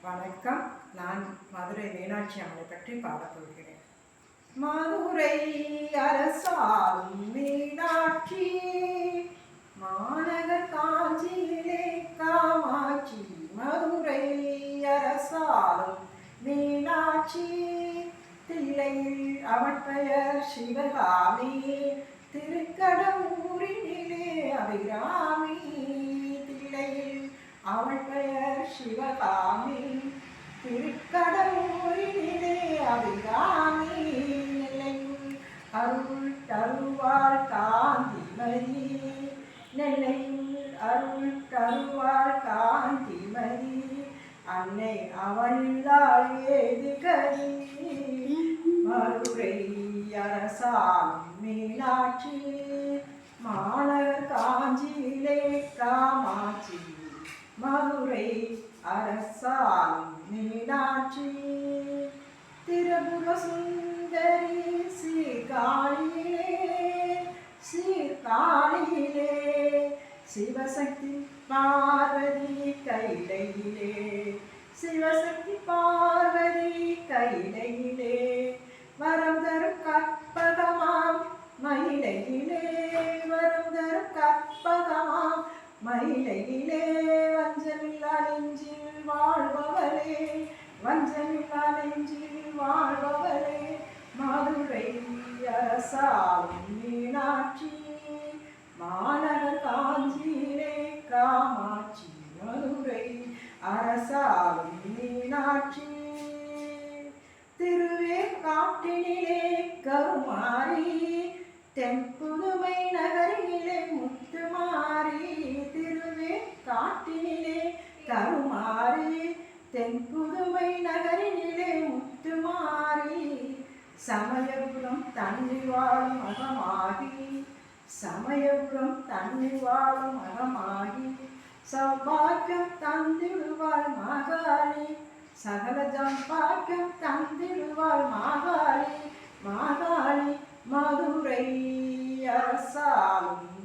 வணக்கம். நான் மதுரை மீனாட்சி அம்மனை பற்றி பாடப் போகிறேன். மதுரை அரசாளும் மீனாட்சி, மாநகர் காஞ்சியிலே காமாட்சி. மதுரை அரசாளும் மீனாட்சி, தில்லையில் அவன் பெயர் சிவகாமி, திருக்கடவுரினிலே அபிராமி. தில்லையில் அவள் பெயர் சிவகாமி, திருக்கடவுரினிலே அபிராமி. நெல்லையுள் அருள் தருவாள் காந்திமதி, நெல்லையுள் அருள் தருவாள் காந்திமதி. அன்னை அவளால் ஏது கதி, மதுரை அரசாளும் மீனாட்சி, மாநகர் காஞ்சியிலே காமாட்சி. மதுரை அரசாளும் மீனாட்சி, திரிபுர சுந்தரி சீர்காழியிலே சிவசக்தி பார்வதி கைலையிலே, சிவசக்தி பார்வதி கைலையிலே. வரம் தரும் கற்பகமாம் மயிலையிலே, வரம் தரும் கற்பகமாம் மயிலையிலே. வஞ்சமில்லா நெஞ்சில் வாழ்பவளே, வஞ்சமில்லா நெஞ்சில் வாழ்பவளே. மதுரை அரசாளும் மீனாட்சி, மாநகர் காஞ்சியிலே காமாட்சி. மதுரை அரசாளும் மீனாட்சி, திருவேற்காட்டினிலே கருமாரி, தென்புதுமை நகரிலே முத்துமாரி. திருவேற்காட்டினிலே கருமாரி, தென்புதுமை நகரினிலே முத்துமாரி. சமயபுரம் தன்னில் வாழும் அகமாகி, சமயபுரம் தன்னில் வாழும் அகமாகி. சௌபாக்கியம் தந்திடுவாள் மாகாளி, சகல ஜம்பாக்கியம் தந்திடுவாள் மாகாளி. மாகாளி மதுரை அரசாளும்